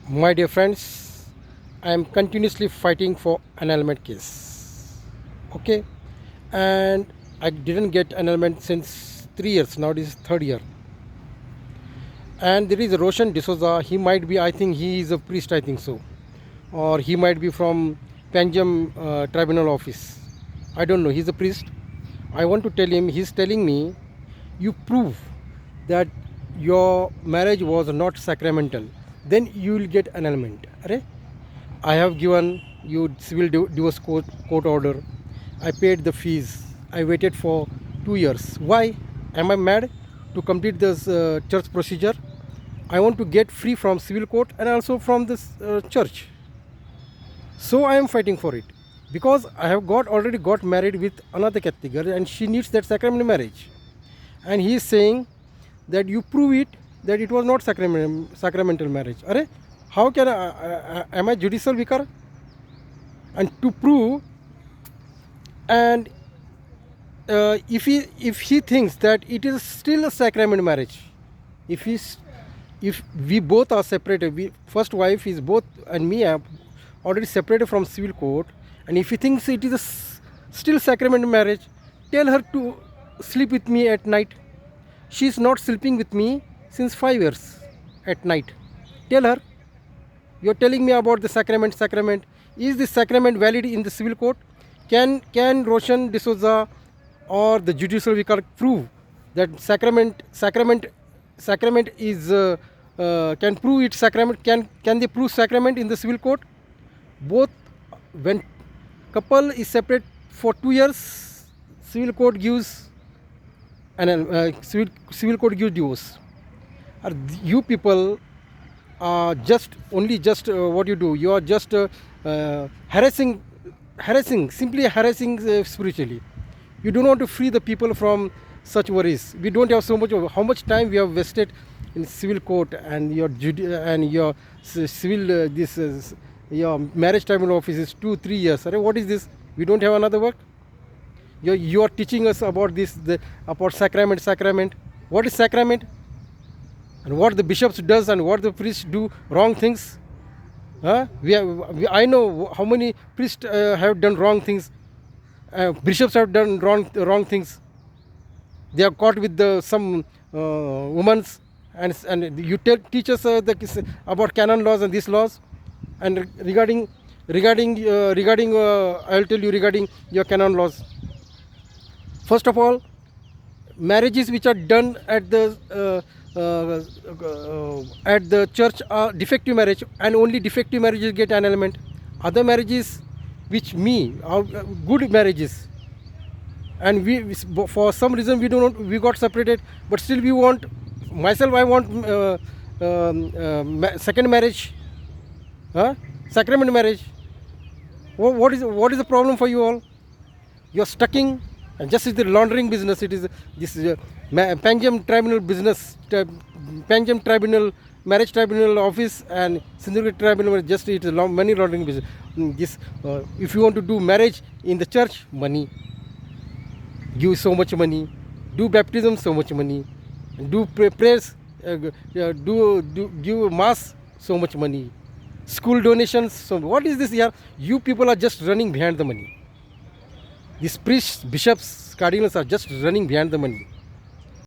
My dear friends, I am continuously fighting for annulment case. Okay, and I didn't get annulment since 3 years. Now this is third year. And there is Roshan D'Souza. He might be. I think he is a priest. I think so, or he might be from Panjam Tribunal office. I don't know. He's a priest. I want to tell him. He's telling me, you prove that your marriage was not sacramental, then you will get annulment. Arre? I have given you civil divorce court order. I paid the fees. I waited for 2 years. Why? Am I mad to complete this church procedure? I want to get free from civil court and also from this church. So I am fighting for it because I have already got married with another Catholic girl and she needs that sacramental marriage. And he is saying that you prove it that it was not sacramental marriage. Arre, how can am I judicial vicar? And to prove, and if he thinks that it is still a sacrament marriage, if we both are separated, first wife is both and me are already separated from civil court, and if he thinks it is still sacrament marriage, tell her to sleep with me at night. She is not sleeping with me since 5 years at night. Tell her, you are telling me about the sacrament. Is this sacrament valid in the civil court? Can Roshan D'Souza or the judicial vicar prove that sacrament is can prove it sacrament? Can they prove sacrament in the civil court? Both, when couple is separate for 2 years, civil court gives civil court gives divorce. You people are just what you do. You are just harassing, simply harassing spiritually. You don't want to free the people from such worries. We don't have so much of how much time we have wasted in civil court and your civil your marriage tribunal office is 2-3 years. What is this? We don't have another work. You are teaching us about about sacrament. What is sacrament? And what the bishops does and what the priests do wrong things. I know how many priests have done wrong things. Bishops have done wrong things. They are caught with some women, and you teach us about canon laws and these laws. And regarding I'll tell you regarding your canon laws. First of all, marriages which are done at the church are defective marriage, and only defective marriages get annulment. Other marriages are good marriages, and we for some reason we got separated, but still we want. Myself, I want second marriage, sacrament marriage. What is the problem for you all? You are stucking. And just as the laundering business, it is this Panjam Tribunal business, Panjam Tribunal, Marriage Tribunal office and Sindhudurg Tribunal, just it is money laundering business. If you want to do marriage in the church, money. Give so much money. Do baptism, so much money. Do prayers, give mass, so much money. School donations, so what is this here? You people are just running behind the money. These priests, bishops, cardinals are just running behind the money.